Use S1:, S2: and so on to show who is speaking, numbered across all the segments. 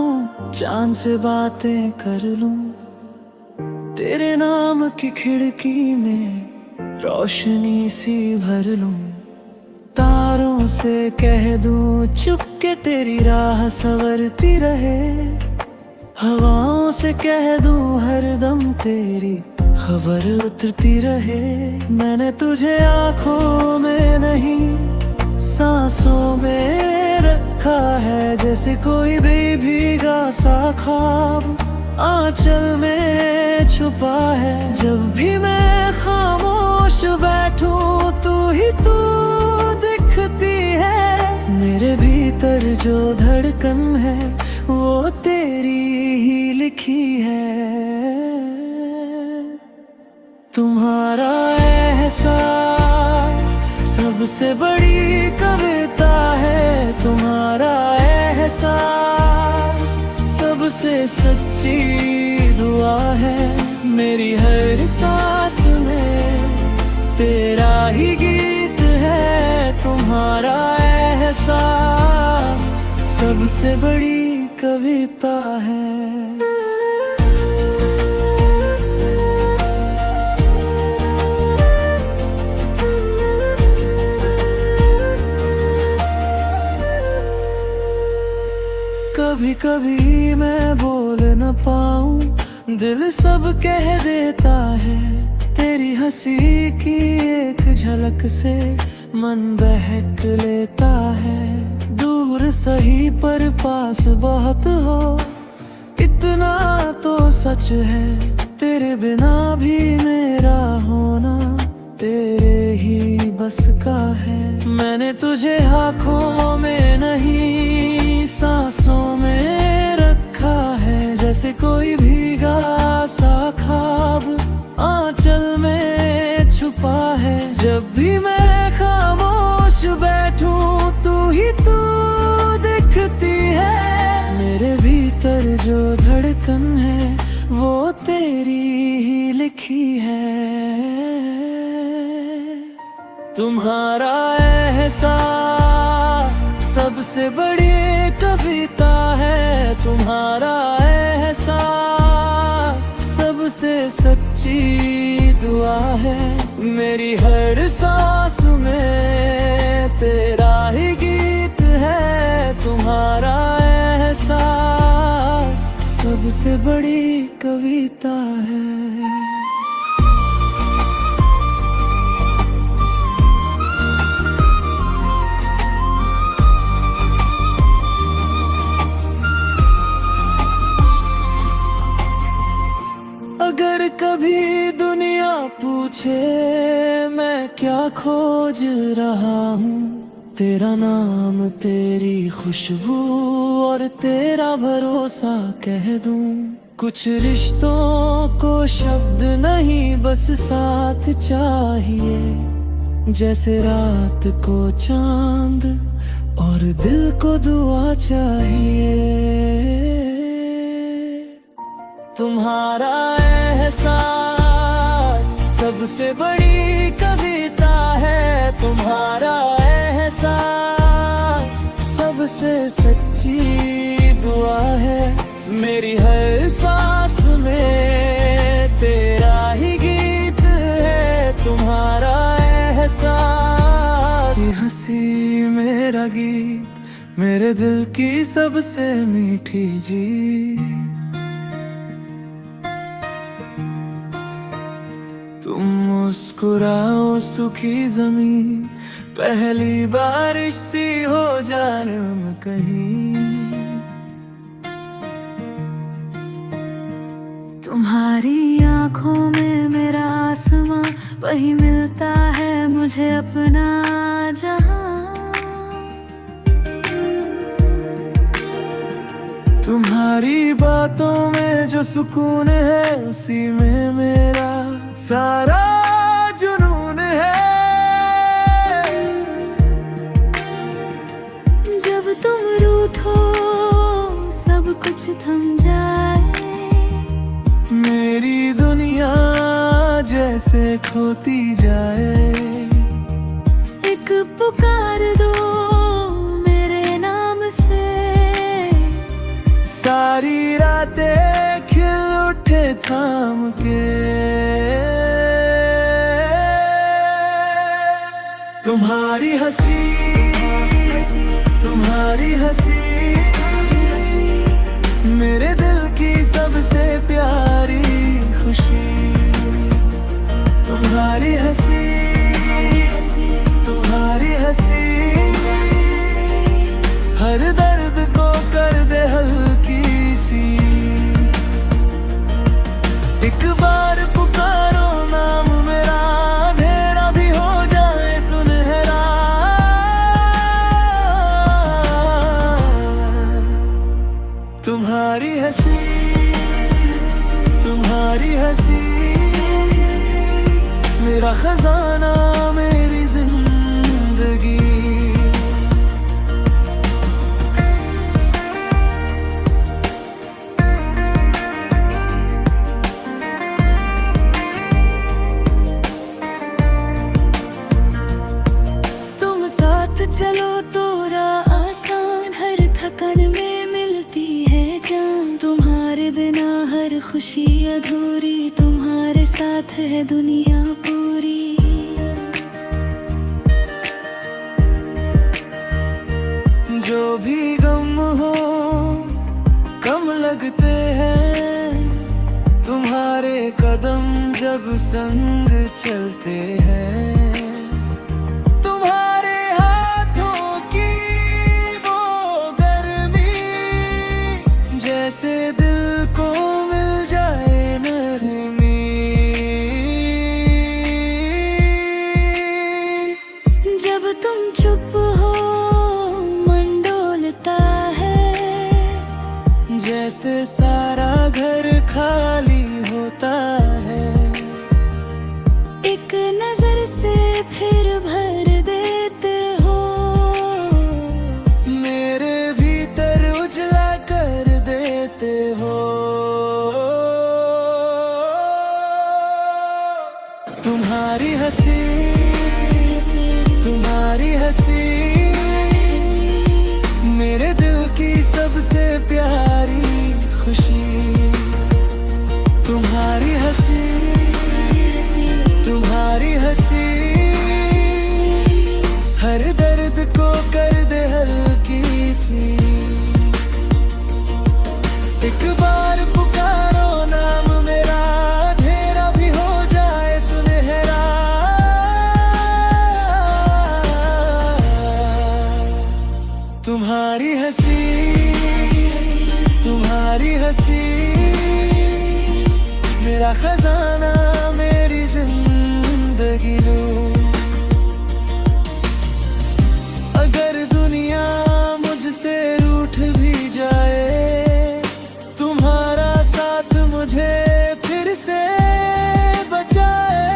S1: हूँ चांद से बातें कर लूं, तेरे नाम की खिड़की में रोशनी सी भर लूं। तारों से कह दूं चुपके तेरी राह संवरती रहे, हवाओं से कह दूं हरदम तेरी खबर उतरती रहे। मैंने तुझे आँखों में नहीं सांसों में रखा है, जैसे कोई भी भीगा सा ख्वाब आंचल में छुपा है। जब भी मैं खामोश बैठूं तू ही तू दिखती है, मेरे भीतर जो धड़कन है वो तेरी ही लिखी है। तुम्हारा एहसास सबसे बड़ी कविता है, तुम्हारा एहसास सबसे सच्ची दुआ है। मेरी हर सांस में तेरा ही गीत है, तुम्हारा एहसास सबसे बड़ी कविता है। कभी कभी मैं बोल न पाऊं, दिल सब कह देता है। तेरी हंसी की एक झलक से मन बहक लेता है। दूर सही पर पास बहुत हो, इतना तो सच है। तेरे बिना भी मेरा होना तेरे ही बस का है। मैंने तुझे आँखों में नहीं सांसों में रखा है, जैसे कोई भीगा सा ख्वाब आंचल में छुपा है। जब भी मैं खामोश बैठूं तू ही तू दिखती है, मेरे भीतर जो धड़कन है वो तेरी ही लिखी है। तुम्हारा एहसास सबसे बड़ी कविता है, तुम्हारा एहसास सबसे सच्ची दुआ है। मेरी हर सांस में तेरा ही गीत है, तुम्हारा एहसास सबसे बड़ी कविता है। अगर कभी दुनिया पूछे मैं क्या खोज रहा हूँ, तेरा नाम तेरी खुशबू और तेरा भरोसा कह दूँ। कुछ रिश्तों को शब्द नहीं बस साथ चाहिए, जैसे रात को चांद और दिल को दुआ चाहिए। तुम्हारा एहसास सबसे बड़ी कविता है, तुम्हारा एहसास सबसे सच्ची दुआ है। मेरी हर सांस में तेरा ही गीत है, तुम्हारा एहसास। ये हंसी मेरा गीत, मेरे दिल की सबसे मीठी जी। तुम मुस्कुराओ सुखी जमीन, पहली बारिश सी हो जानम कहीं।
S2: तुम्हारी आँखों में मेरा आसमां, वही मिलता है मुझे अपना जहां।
S1: तुम्हारी बातों में जो सुकून है, उसी में मेरा सारा जुनून है।
S2: जब तुम रूठो सब कुछ थम जाए,
S1: मेरी दुनिया जैसे खोती जाए।
S2: एक पुकार दो मेरे नाम से,
S1: सारी रातें खिल उठे थाम के। तुम्हारी हंसी, तुम्हारी हंसी मेरे दिल की सबसे प्यारी खुशी। तुम्हारी हंसी, तुम्हारी हंसी हर दर्द को कर दे हल्की सी। एक बार पुकारो नाम मेरा, अंधेरा भी हो जाए सुनहरा। तुम्हारी हंसी, तुम्हारी हंसी मेरा खजाना, मेरी जिंदगी। तुम साथ चलो तो राह आसान, हर थकान में मिलती है जान। तुम्हारे बिना हर खुशी अधूरी, तुम्हारे साथ है दुनिया पूरी। जो भी गम हो कम लगते हैं, तुम्हारे कदम जब संग चलते हैं। तुम्हारे हाथों की वो गर्मी, जैसे दिल को मिल जाए नरमी। जब तुम चुप हो मन डोलता है, जैसे सारा घर खाली होता है। एक नजर से फिर भर देते हो, मेरे भीतर उजला कर देते हो। तुम्हारी हंसी, तुम्हारी हंसी मेरे दिल की सबसे प्यारी खुशी। तुम्हारी हंसी, तुम्हारी हंसी हर दर्द को कर दे हल्की सी। एक बार पुकारो नाम मेरा, अंधेरा भी हो जाए सुनहरा। तुम्हारी हंसी, तुम्हारी हंसी मेरा खजाना, मेरी जिंदगी लो। अगर दुनिया मुझसे रूठ भी जाए, तुम्हारा साथ मुझे फिर से बचाए।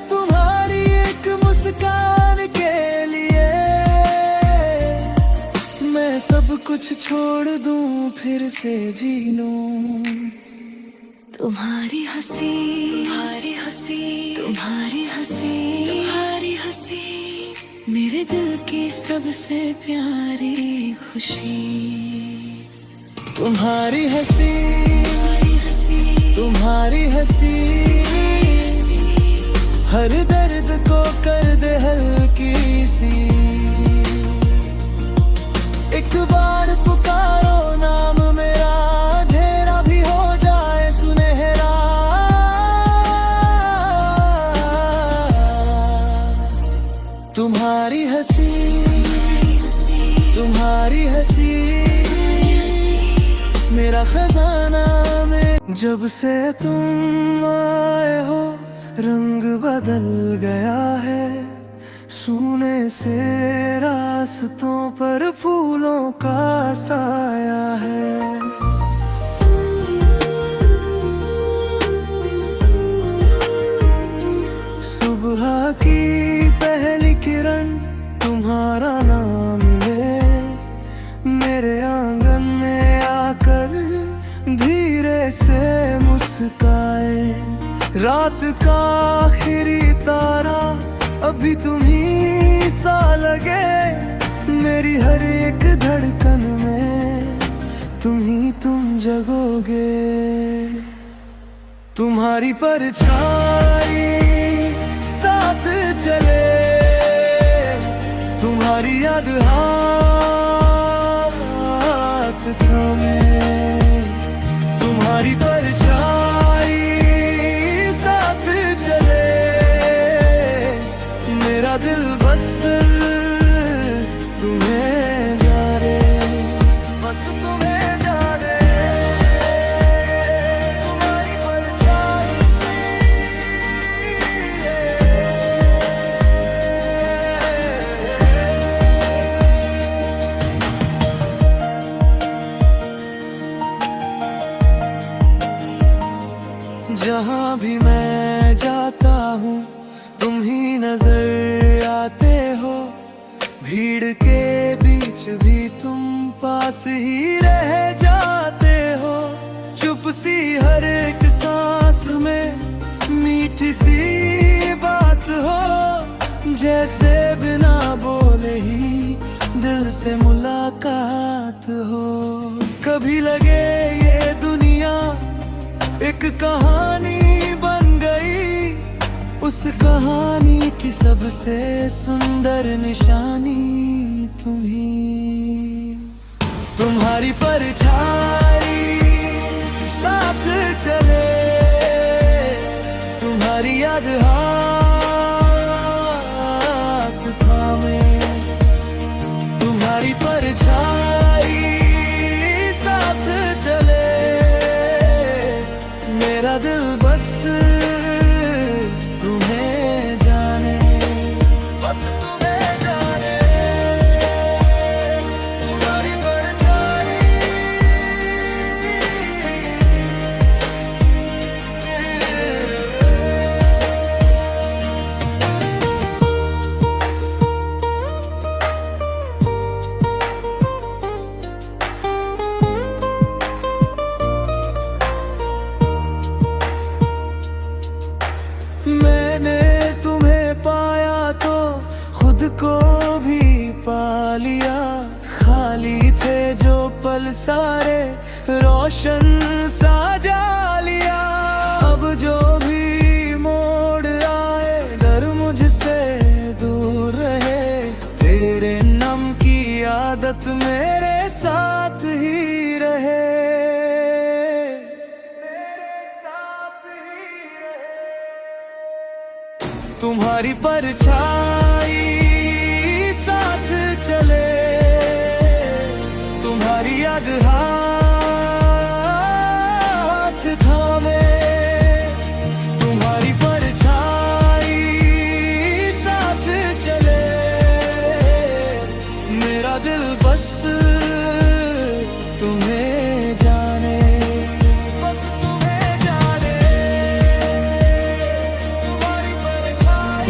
S1: तुम्हारी एक मुस्कान के लिए मैं सब कुछ छोड़ दूं, फिर से जी लूं। तुम्हारी हंसी, तुम्हारी हंसी, तुम्हारी हंसी, तुम्हारी हंसी मेरे दिल की सबसे प्यारी खुशी। तुम्हारी हंसी, तुम्हारी हंसी हर दर्द को कर दे हल्की सी। एक बार पुकारो नाम मेरा, अंधेरा भी हो जाए सुनहरा। तुम्हारी हंसी, तुम्हारी हंसी मेरा खजाना में। जब से तुम आए हो रंग बदल गया है, सूने से रास्तों पर फूलों का साया है। सुबह की पहली किरण तुम्हारा नाम ले, मेरे आंगन में आकर धीरे से मुस्काए। रात का आखिरी तारा अभी तुम्ही सा लगे, मेरी हर एक धड़कन में तुम जगोगे। तुम्हारी परछाई साथ चले, तुम्हारी याद हाथ थामे। तुम्हारी परछाई साथ चले, मेरा दिल बस तुम्हें जाने, बस तुम्हें जाने। तुम्हारी परछाई जहाँ भी मैं जाता हूँ तुम ही नजर आते हो। भीड़ के बीच भी तुम पास ही रह जाते हो। चुप सी हर एक सांस में मीठी सी बात हो, जैसे बिना बोले ही दिल से मुलाकात हो। कभी लगे ये दुनिया एक कहानी बन गई, उस कहानी की सबसे सुंदर निशानी तुम्ही। तुम्हारी परछाई साथ चले, तुम्हारी याद हाथ थामे। तुम्हारी परछाई साथ चले, मेरा दिल बस तुम्हें जाने, बस तुम्हें जाने। तुम्हारी परछाई मैंने तुम्हें पाया तो खुद को भी पा लिया। खाली थे जो पल सारे रोशन साजा लिया। अब जो भी मोड़ आए डर मुझसे दूर रहे, तेरे नम की आदत मेरे साथ ही रहे। तुम्हारी परछाई साथ चले, तुम्हारी याद हाथ थामे। तुम्हारी परछाई साथ चले, मेरा दिल बस तुम्हें जाने, बस तुम्हें जाने।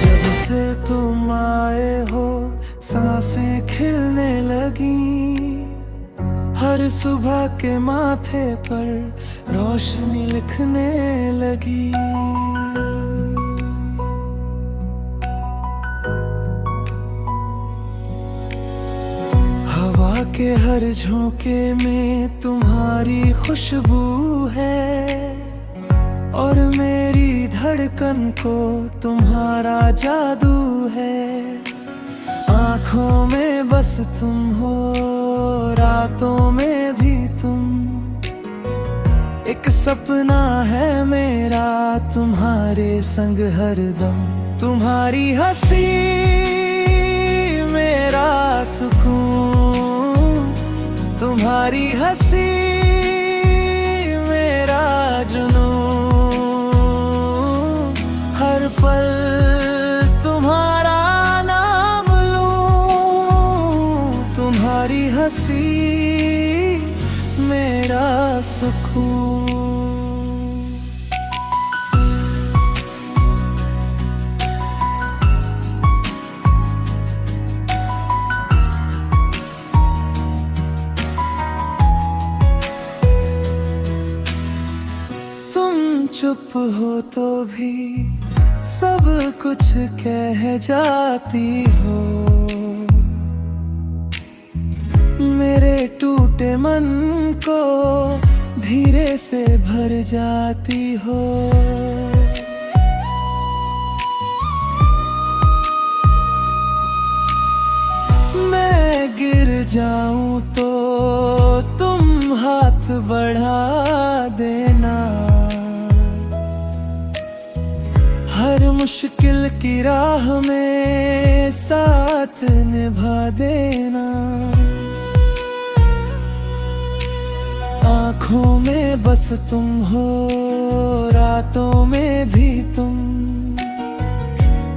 S1: जब से तुम आए हो सांसें खिलने लगी, हर सुबह के माथे पर रोशनी लिखने लगी। हवा के हर झोंके में तुम्हारी खुशबू है, और मेरी धड़कन को तुम्हारा जादू है। आँखों में बस तुम हो, रातों में भी तुम। एक सपना है मेरा तुम्हारे संग हरदम। तुम्हारी हंसी मेरा सुकून, तुम्हारी हंसी मेरा जुनून। हर पल तुम्हारा नाम लूं, तुम्हारी हंसी मेरा सुकून। तुम चुप हो तो भी सब कुछ कह जाती हो। मेरे टूटे मन को धीरे से भर जाती हो। मैं गिर जाऊं तो तुम हाथ बढ़ा देना, हर मुश्किल की राह में साथ निभा देना। आँखों में बस तुम हो, रातों में भी तुम,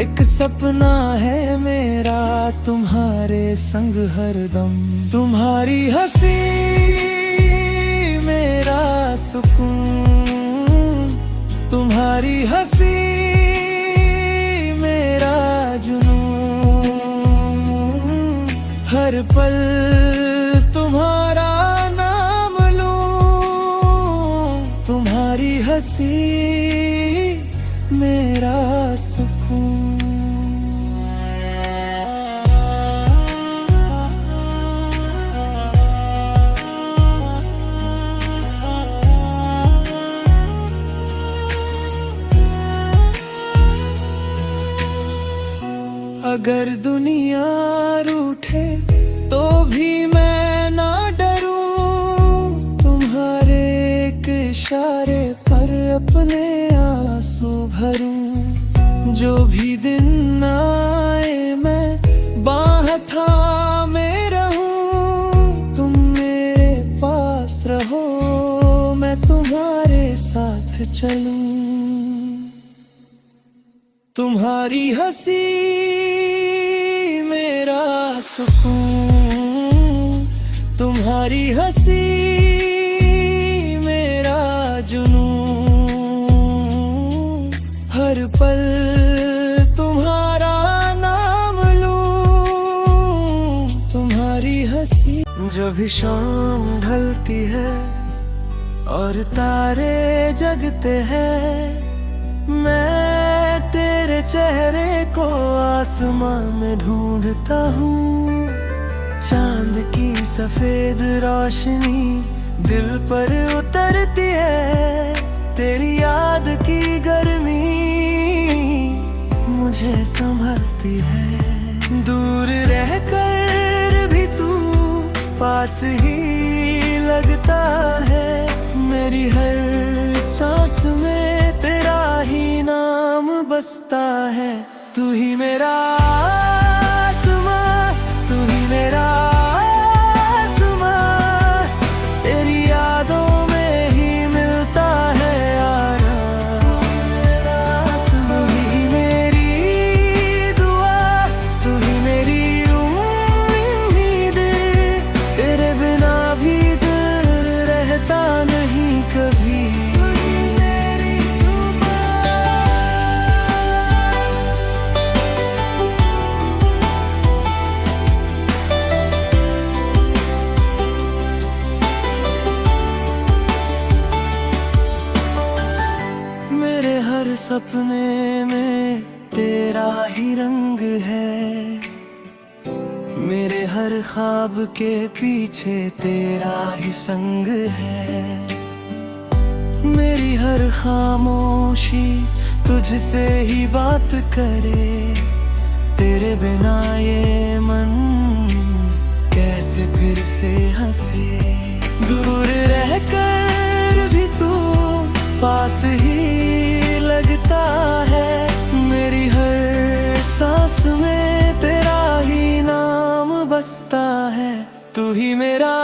S1: एक सपना है मेरा तुम्हारे संग हरदम। तुम्हारी हंसी मेरा सुकून, तुम्हारी हंसी मेरा जुनून, हर पल तुम्हारा नाम लूं। तुम्हारी हंसी मेरा सुकून। अगर दुनिया रूठे तो भी मैं ना डरूं, तुम्हारे एक इशारे पर अपने आंसू भरूं। जो भी दिन आए मैं बाह थामे रहूं, तुम मेरे पास रहो मैं तुम्हारे साथ चलूं। तुम्हारी हंसी मेरा सुकून, तुम्हारी हंसी मेरा जुनून, हर पल तुम्हारा नाम लूं। तुम्हारी हंसी। जब भी शाम ढलती है और तारे जगते हैं, मैं तेरे चेहरे को आसमां में ढूंढता हूँ। चांद की सफेद रोशनी दिल पर उतरती है, तेरी याद की गर्मी मुझे संभलती है। दूर रहकर भी तू पास ही लगता है, मेरी हर सांस में तेरा ही नाम बसता है। तू ही मेरा आसमां, तू ही मेरा आसमां, तेरी यादों में ही मिलता है आराम। तू ही मेरी दुआ, तू ही मेरी उम्मीद, तेरे बिना भी दिल रहता नहीं कभी। सपने में तेरा ही रंग है, मेरे हर ख्वाब के पीछे तेरा ही संग है। मेरी हर खामोशी तुझसे ही बात करे, तेरे बिना ये मन कैसे फिर से हंसे। दूर रहकर भी तू पास ही लगता है, मेरी हर सांस में तेरा ही नाम बसता है। तू ही मेरा